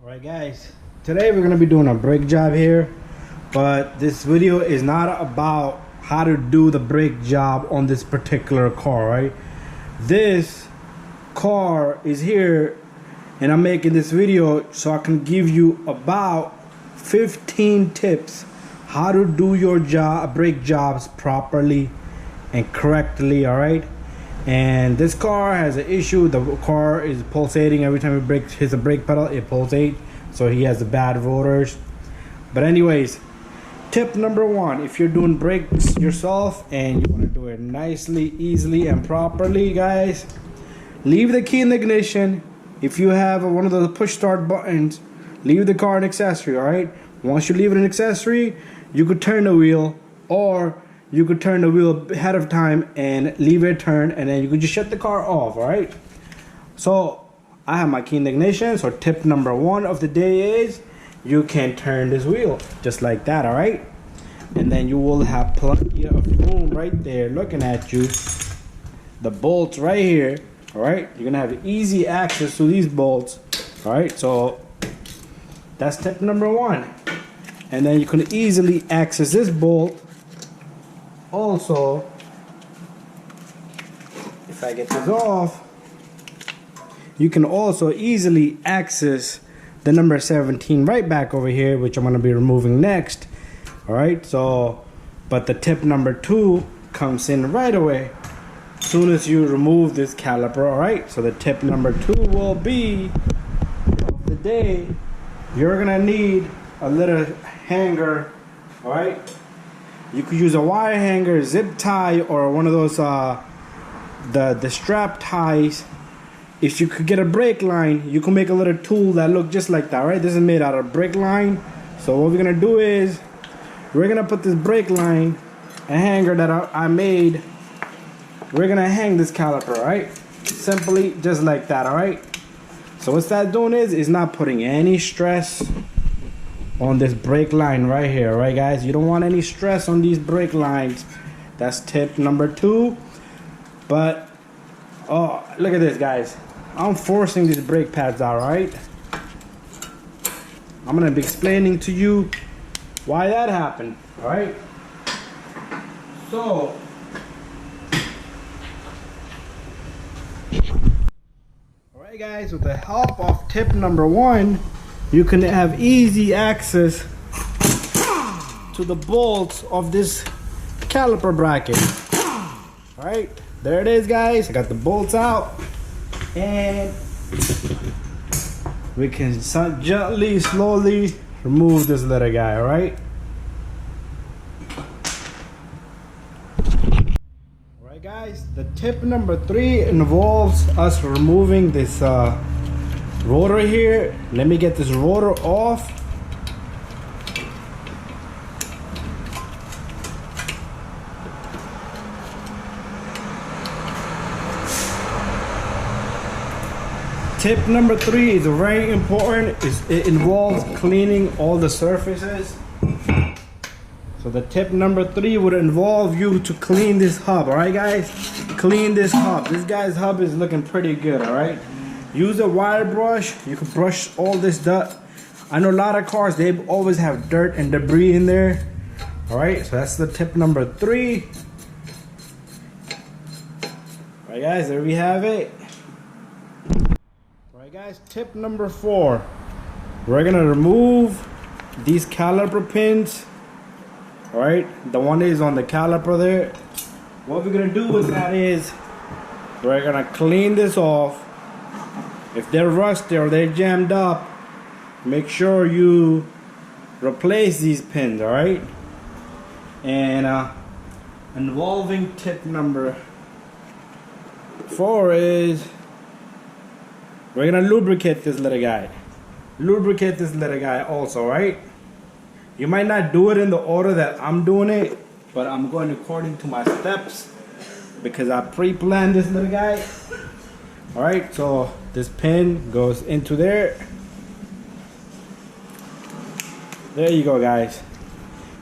Alright guys, today we're going to be doing a brake job here, but this video is not about how to do the brake job on this particular car, right? This car is here and I'm making this video so I can give you about 15 tips how to do your brake jobs properly and correctly, alright? And this car has an issue. The car is pulsating every time it hits the brake pedal. It pulsates, so he has the bad rotors. But anyways, tip number one: if you're doing brakes yourself and you want to do it nicely, easily, and properly, guys, leave the key in the ignition. If you have one of those push start buttons, leave the car in accessory. All right. Once you leave it in accessory, you could turn the wheel, or you could turn the wheel ahead of time and leave it turned, and then you could just shut the car off. All right. So I have my key in the ignition. So tip number one of the day is you can turn this wheel just like that. All right. And then you will have plenty of room right there looking at you. The bolts right here. All right. You're gonna have easy access to these bolts. All right. So that's tip number one. And then you can easily access this bolt. Also, if I get this off, you can also easily access the number 17 right back over here, which I'm going to be removing next. Alright, so, but the tip number two comes in right away as soon as you remove this caliper. Alright, so the tip number two will be of the day, you're going to need a little hanger. Alright, you could use a wire hanger, zip tie, or one of those the strap ties. If you could get a brake line, you can make a little tool that look just like that, right? This is made out of brake line. So what we're gonna do is we're gonna put this brake line, a hanger that I made, we're gonna hang this caliper, right? Simply just like that. All right, so what's that doing is not putting any stress on this brake line right here. Right guys, you don't want any stress on these brake lines. That's tip number two. But oh, look at this, guys. I'm forcing these brake pads out. Right, I'm gonna be explaining to you why that happened. All right, so all right guys, with the help of tip number one, you can have easy access to the bolts of this caliper bracket. All right, there it is, guys. I got the bolts out, and we can gently, slowly remove this little guy. All right. All right, guys. The tip number three involves us removing this rotor here. Let me get this rotor off. Tip number three is very important. It involves cleaning all the surfaces. So the tip number three would involve you to clean this hub. All right guys, clean this hub. This guy's hub is looking pretty good. All right, use a wire brush. You can brush all this dirt. I know a lot of cars, they always have dirt and debris in there. All right, so that's the tip number three. All right guys, there we have it. All right guys, tip number four. We're gonna remove these caliper pins. All right, the one is on the caliper there. What we're gonna do with that is we're gonna clean this off. If they're rusty or they're jammed up, make sure you replace these pins. All right, and involving tip number four is we're gonna lubricate this little guy. Lubricate this little guy also, right? You might not do it in the order that I'm doing it, but I'm going according to my steps because I pre-planned this little guy. All right, so this pin goes into there. There you go, guys.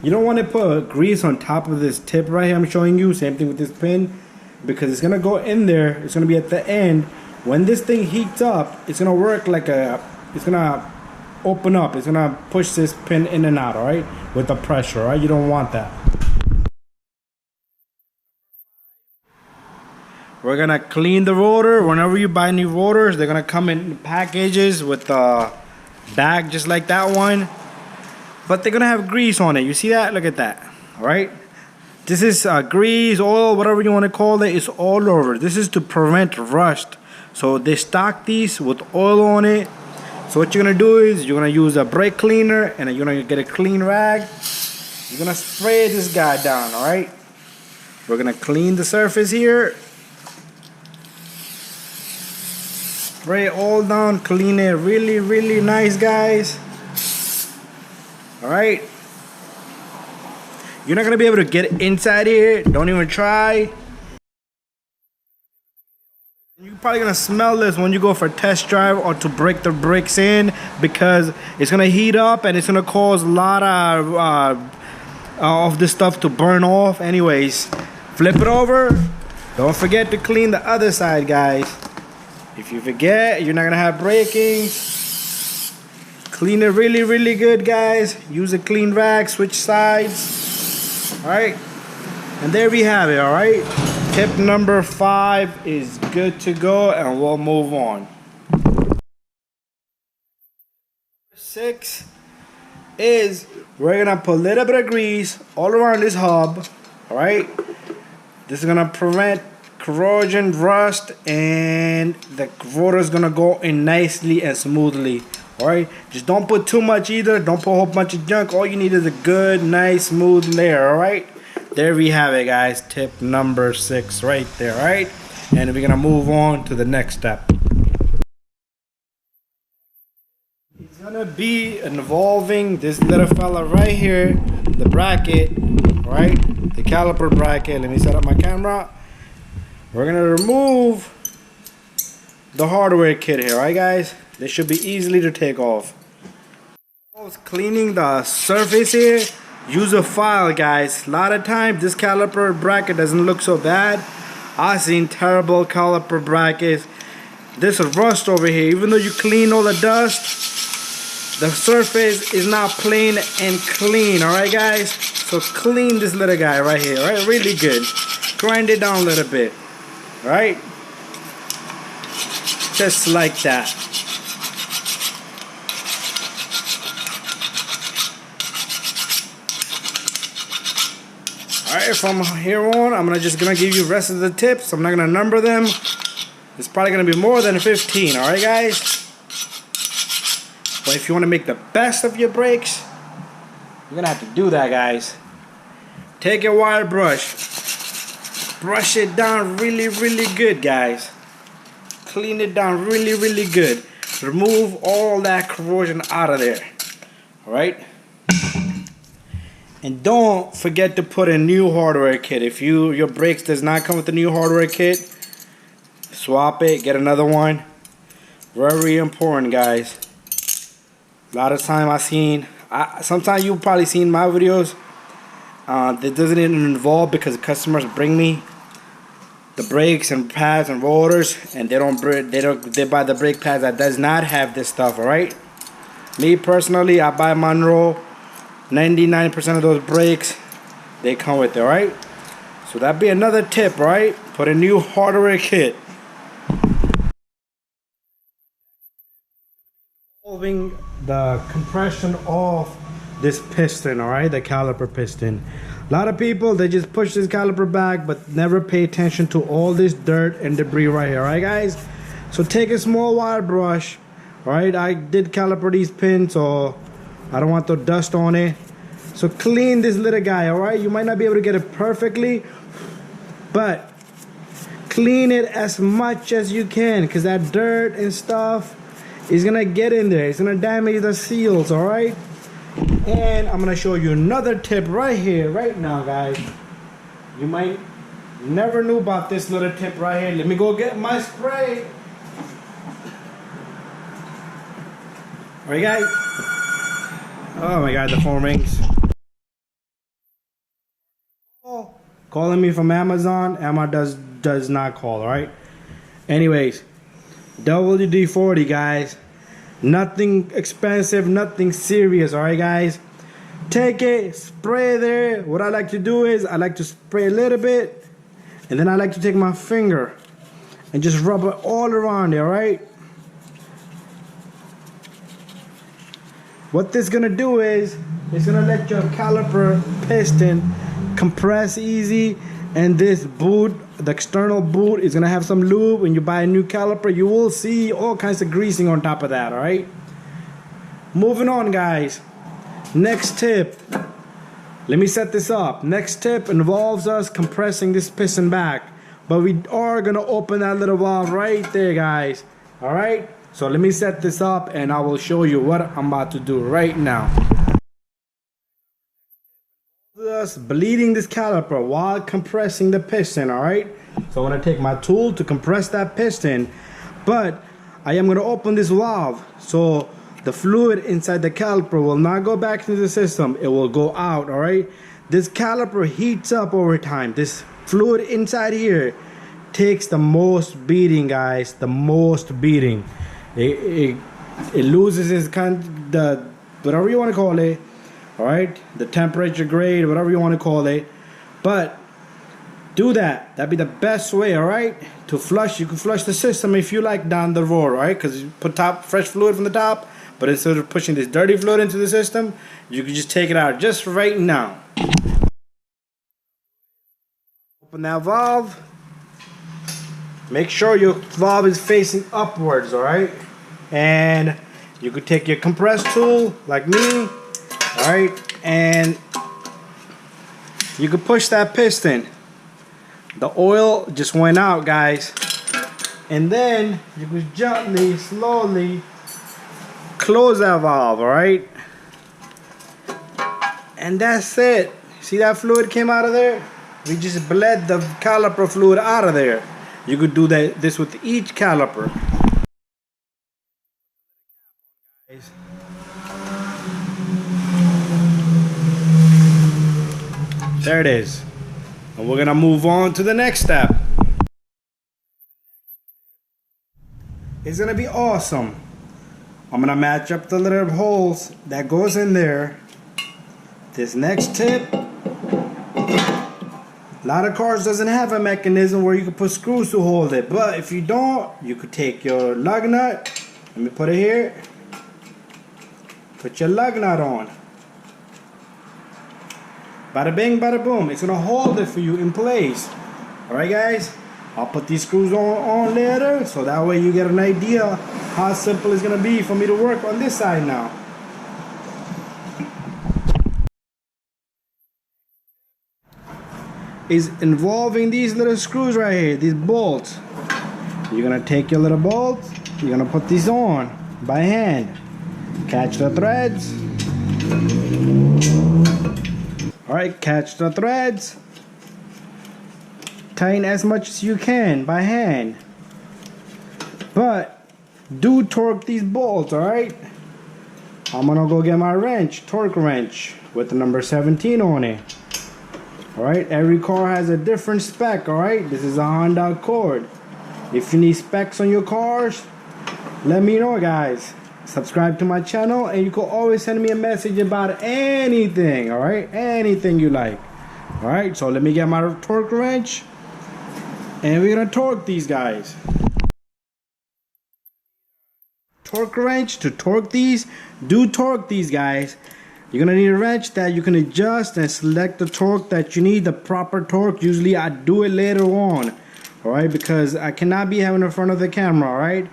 You don't want to put grease on top of this tip right here I'm showing you. Same thing with this pin, because it's gonna go in there. It's gonna be at the end. When this thing heats up, it's gonna work like a, it's gonna open up. It's gonna push this pin in and out, all right, with the pressure, all right? You don't want that. We're gonna clean the rotor. Whenever you buy new rotors, they're gonna come in packages with a bag just like that one, but they're gonna have grease on it. You see that? Look at that. All right, this is grease, oil, whatever you want to call it. It's all over. This is to prevent rust. So they stock these with oil on it. So what you're gonna do is you're gonna use a brake cleaner and you're gonna get a clean rag. You're gonna spray this guy down. All right, we're gonna clean the surface here. Spray it all down, clean it really, really nice, guys. All right. You're not gonna be able to get inside here. Don't even try. You're probably gonna smell this when you go for a test drive or to break the brakes in, because it's gonna heat up and it's gonna cause a lot of this stuff to burn off. Anyways, flip it over. Don't forget to clean the other side, guys. If you forget, you're not gonna have breakings. Clean it really, really good, guys. Use a clean rag, switch sides. All right, and there we have it. All right, tip number 5 is good to go, and we'll move on. 6 is we're gonna put a little bit of grease all around this hub. All right, this is gonna prevent corrosion, rust, and the rotor is gonna go in nicely and smoothly. All right, just don't put too much either. Don't put a whole bunch of junk. All you need is a good, nice, smooth layer. All right, there we have it, guys. Tip number 6 right there. All right, and we're gonna move on to the next step. It's gonna be involving this little fella right here, the bracket, right? The caliper bracket. Let me set up my camera. We're gonna remove the hardware kit here, right, guys? This should be easily to take off. Cleaning the surface here, use a file, guys. A lot of times this caliper bracket doesn't look so bad. I've seen terrible caliper brackets. This rust over here, even though you clean all the dust, the surface is not plain and clean. All right, guys, so clean this little guy right here, right? Really good. Grind it down a little bit. Right, just like that. All right, from here on, I'm just gonna give you the rest of the tips. I'm not gonna number them. It's probably gonna be more than 15. All right, guys. But if you want to make the best of your brakes, you're gonna have to do that, guys. Take your wire brush. Brush it down really, really good, guys. Clean it down really, really good. Remove all that corrosion out of there. All right. And don't forget to put a new hardware kit. If your brakes does not come with the new hardware kit, swap it, get another one. Very important, guys. A lot of time sometimes you've probably seen my videos. That doesn't even involve, because customers bring me the brakes and pads and rotors, and they buy the brake pads that does not have this stuff. All right, me personally, I buy Monroe. 99% of those brakes, they come with it. All right, so that'd be another tip. Right, put a new hardware kit. Involving the compression of this piston, all right, the caliper piston. A lot of people, they just push this caliper back but never pay attention to all this dirt and debris right here. All right, guys, so take a small wire brush. All right, I did caliper these pins, so I don't want the dust on it. So clean this little guy. All right, you might not be able to get it perfectly, but clean it as much as you can, because that dirt and stuff is gonna get in there. It's gonna damage the seals. All right, and I'm gonna show you another tip right here, right now, guys. You might never knew about this little tip right here. Let me go get my spray. All right, guys. Oh my God, the phone rings. Calling me from Amazon. Amazon does not call. All right. Anyways, WD-40, guys. Nothing expensive, nothing serious, alright guys? Take it, spray there. What I like to do is I like to spray a little bit, and then I like to take my finger and just rub it all around there, alright? What this gonna do is it's gonna let your caliper piston compress easy, and this boot, the external boot, is gonna have some lube. When you buy a new caliper, you will see all kinds of greasing on top of that, alright? Moving on, guys. Next tip. Let me set this up. Next tip involves us compressing this piston back. But we are gonna open that little valve right there, guys. Alright? So let me set this up and I will show you what I'm about to do right now. Us bleeding this caliper while compressing the piston, alright? So I'm going to take my tool to compress that piston, but I am going to open this valve so the fluid inside the caliper will not go back into the system, it will go out, alright? This caliper heats up over time. This fluid inside here takes the most beating, guys, the most beating. It loses its whatever you want to call it, alright, the temperature grade, whatever you want to call it. But do that. That'd be the best way, alright, to flush. You can flush the system if you like down the road, right? Because you put fresh fluid from the top, but instead of pushing this dirty fluid into the system, you can just take it out just right now. Open that valve. Make sure your valve is facing upwards, alright? And you could take your compress tool like me, alright, and you can push that piston. The oil just went out, guys. And then you can gently, slowly close that valve, alright? And that's it. See that fluid came out of there? We just bled the caliper fluid out of there. You could do this with each caliper. There it is. And we're gonna move on to the next step. It's gonna be awesome. I'm gonna match up the little holes that goes in there. This next tip, a lot of cars doesn't have a mechanism where you can put screws to hold it, but if you don't, you could take your lug nut. Let me put it here. Put your lug nut on. Bada bing, bada boom. It's gonna hold it for you in place. Alright guys, I'll put these screws on later, so that way you get an idea how simple it's gonna be for me to work on this side now. Is involving these little screws right here, these bolts. You're gonna take your little bolts, you're gonna put these on by hand. Catch the threads. Alright, catch the threads. Tighten as much as you can by hand. But do torque these bolts, alright? I'm gonna go get my wrench, torque wrench, with the number 17 on it. Alright, every car has a different spec, alright? This is a Honda Accord. If you need specs on your cars, let me know, guys. Subscribe to my channel, and you can always send me a message about anything, alright? Anything you like. Alright, so let me get my torque wrench, and we're gonna torque these guys. Torque wrench to torque these. Do torque these guys. You're gonna need a wrench that you can adjust and select the torque that you need, the proper torque. Usually I do it later on, alright, because I cannot be having it in front of the camera, alright?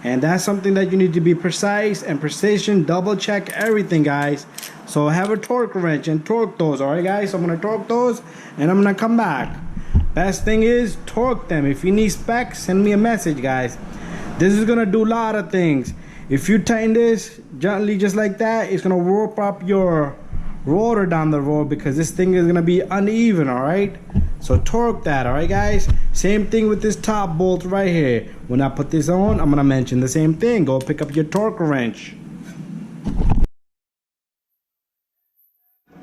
And that's something that you need to be precise and precision. Double check everything, guys. So have a torque wrench and torque those, alright guys? So I'm gonna torque those and I'm gonna come back. Best thing is torque them. If you need specs, send me a message, guys. This is gonna do a lot of things. If you tighten this gently just like that, it's gonna warp up your rotor down the road because this thing is gonna be uneven, alright? So torque that, alright guys? Same thing with this top bolt right here. When I put this on, I'm gonna mention the same thing. Go pick up your torque wrench.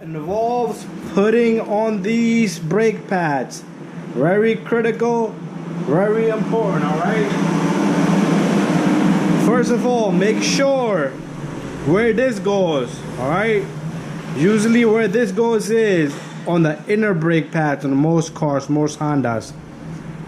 It involves putting on these brake pads. Very critical, very important, alright? First of all, make sure where this goes, all right? Usually where this goes is on the inner brake pads on most cars, most Hondas,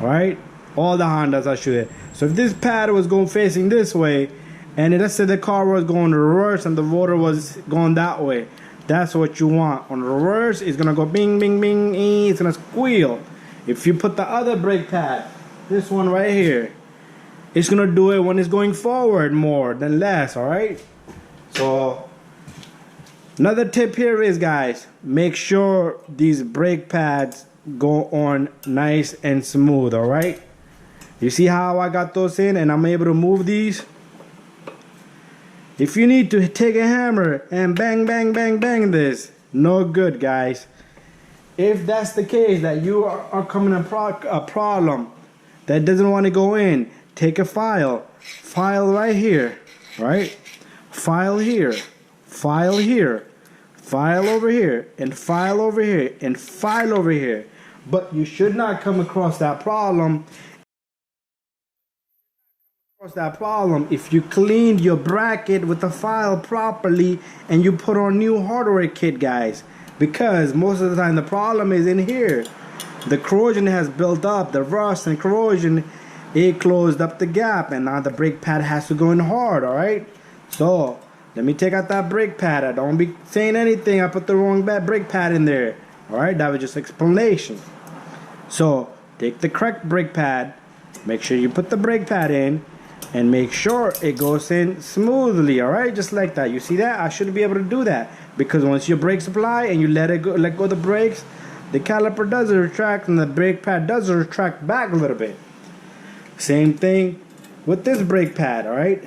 all right? All the Hondas, I should. So if this pad was going facing this way, and let's say the car was going reverse and the rotor was going that way, that's what you want. On reverse, it's gonna go bing, bing, bing, it's gonna squeal. If you put the other brake pad, this one right here, it's gonna do it when it's going forward more than less, all right? So another tip here is, guys, make sure these brake pads go on nice and smooth, all right? You see how I got those in and I'm able to move these? If you need to take a hammer and bang, bang, bang, bang this, no good, guys. If that's the case, that you are coming a problem that doesn't want to go in, take a file right here, right? File here, file here, file over here, and file over here, and file over here. But you should not come across that problem if you cleaned your bracket with the file properly and you put on new hardware kit, guys. Because most of the time the problem is in here. The corrosion has built up, the rust and corrosion, it closed up the gap, and now the brake pad has to go in hard, all right? So let me take out that brake pad. I don't be saying anything, I put the wrong brake pad in there, all right? That was just explanation. So take the correct brake pad, make sure you put the brake pad in, and make sure it goes in smoothly, all right? Just like that. You see that? I should be able to do that, because once your brakes apply and you let go of the brakes, the caliper does retract and the brake pad does retract back a little bit. Same thing with this brake pad, all right?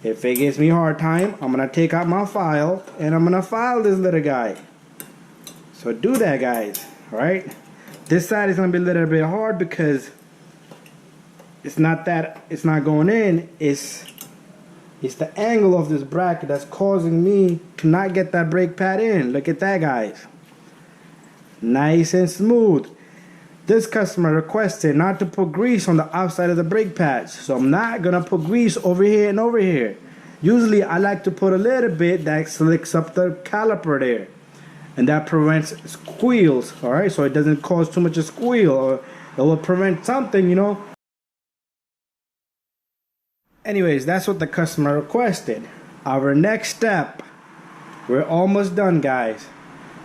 If it gives me a hard time, I'm gonna take out my file and I'm gonna file this little guy. So do that, guys, all right? This side is gonna be a little bit hard because it's not going in, it's the angle of this bracket that's causing me to not get that brake pad in. Look at that, guys. Nice and smooth. This customer requested not to put grease on the outside of the brake pads, so I'm not gonna put grease over here and over here. Usually I like to put a little bit that slicks up the caliper there, and that prevents squeals, all right? So it doesn't cause too much a squeal, or it will prevent something, you know. Anyways, that's what the customer requested. Our next step, we're almost done, guys.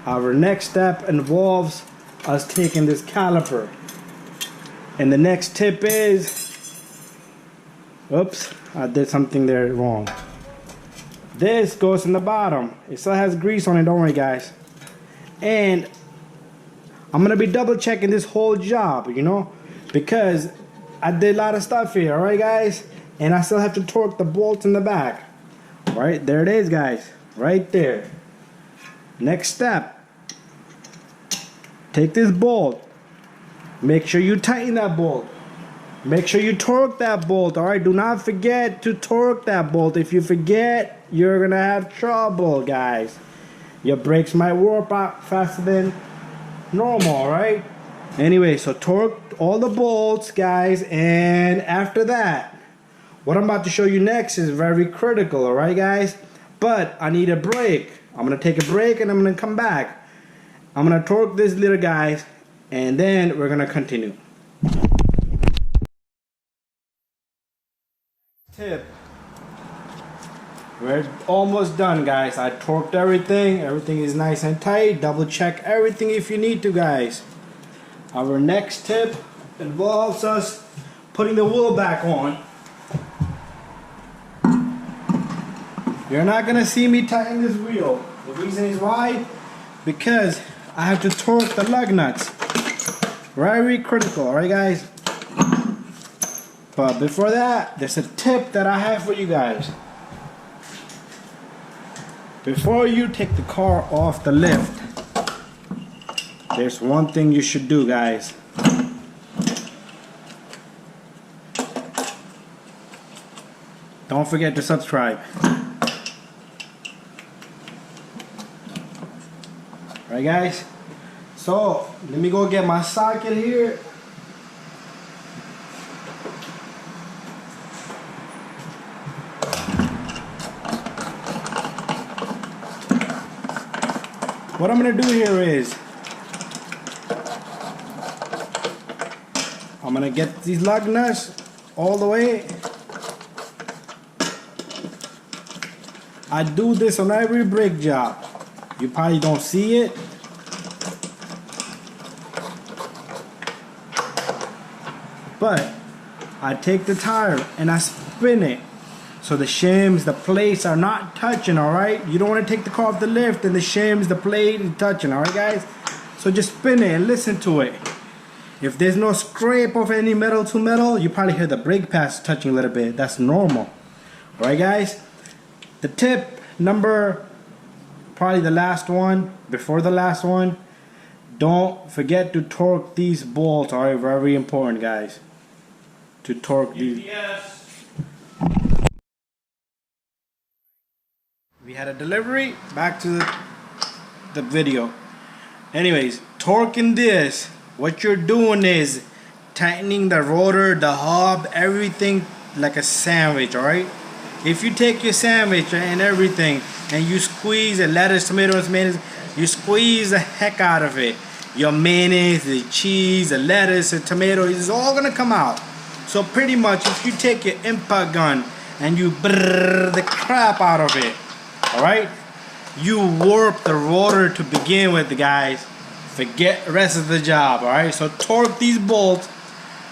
Our next step involves us taking this caliper. And the next tip is, oops, I did something there wrong. This goes in the bottom. It still has grease on it, don't worry, guys. And I'm gonna be double checking this whole job, you know, because I did a lot of stuff here, all right, guys? And I still have to torque the bolts in the back. Right, there it is, guys, right there. Next step, take this bolt, make sure you tighten that bolt, make sure you torque that bolt, all right? Do not forget to torque that bolt. If you forget, you're gonna have trouble, guys. Your brakes might warp out faster than normal, all right? Anyway, so torque all the bolts, guys, and after that, what I'm about to show you next is very critical, all right, guys? But I need a break. I'm gonna take a break and I'm gonna come back. I'm gonna torque this little guys, and then we're gonna continue. Tip. We're almost done, guys. I torqued everything. Everything is nice and tight. Double check everything if you need to, guys. Our next tip involves us putting the wheel back on. You're not gonna see me tighten this wheel. The reason is why? Because I have to torque the lug nuts. Very critical, alright, guys? But before that, there's a tip that I have for you guys. Before you take the car off the lift, there's one thing you should do, guys. Don't forget to subscribe. Alright, guys, so let me go get my socket here. what I'm gonna do here is I'm gonna get these lug nuts all the way. I do this on every brake job. You probably don't see it. But I take the tire and I spin it so the shims, the plates are not touching, alright? You don't want to take the car off the lift and the shims, the plate is touching, alright guys? So just spin it and listen to it. If there's no scrape of any metal to metal, you probably hear the brake pads touching a little bit. That's normal. Alright guys? The tip number, probably the last one, before the last one, don't forget to torque these bolts, alright? Very important guys. To torque these. Yes. We had a delivery. Back to the video. Anyways, torquing this, what you're doing is tightening the rotor, the hub, everything like a sandwich, alright? If you take your sandwich and everything and you squeeze the lettuce, tomatoes, mayonnaise, you squeeze the heck out of it. Your mayonnaise, the cheese, the lettuce, the tomatoes, it's all gonna come out. So pretty much if you take your impact gun and you brrr the crap out of it, alright? You warp the rotor to begin with, guys. Forget the rest of the job, alright? So torque these bolts.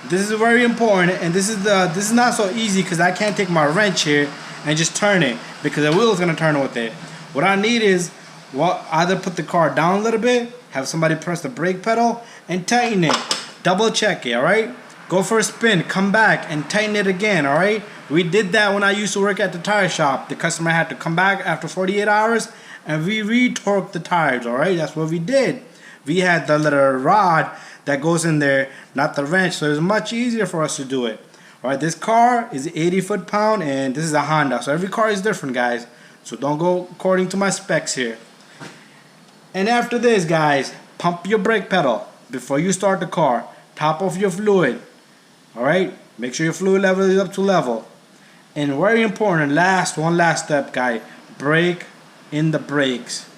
This is very important, and this is not so easy because I can't take my wrench here and just turn it because the wheel is gonna turn with it. What I need is, well, either put the car down a little bit, have somebody press the brake pedal and tighten it. Double check it, alright? Go for a spin, come back and tighten it again, alright? We did that when I used to work at the tire shop. The customer had to come back after 48 hours and we re-torqued the tires, alright? That's what we did. We had the little rod that goes in there, not the wrench, so it's much easier for us to do it. Alright, this car is 80 foot-pound and this is a Honda, so every car is different, guys. So don't go according to my specs here. And after this, guys, pump your brake pedal before you start the car. Top off your fluid. Alright, make sure your fluid level is up to level. And very important, one last step, guys. Brake in the brakes.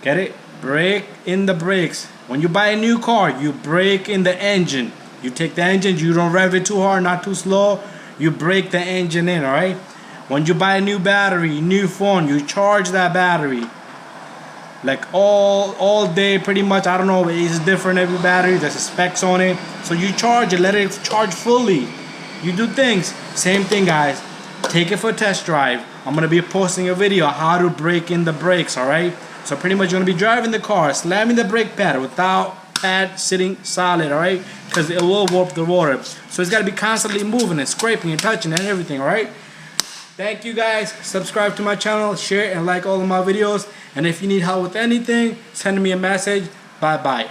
Get it? Brake in the brakes. When you buy a new car, you brake in the engine. You take the engine, you don't rev it too hard, not too slow. You brake the engine in, alright? When you buy a new battery, new phone, you charge that battery. Like all day pretty much. I don't know, it's different every battery. There's specs on it. So you charge it, let it charge fully. You do things. Same thing, guys. Take it for a test drive. I'm going to be posting a video how to brake in the brakes, alright? So pretty much you're going to be driving the car, slamming the brake pad without pad sitting solid, alright? Because it will warp the rotor. So it's got to be constantly moving and scraping and touching and everything, alright? Thank you guys. Subscribe to my channel, share and like all of my videos. And if you need help with anything, send me a message. Bye bye.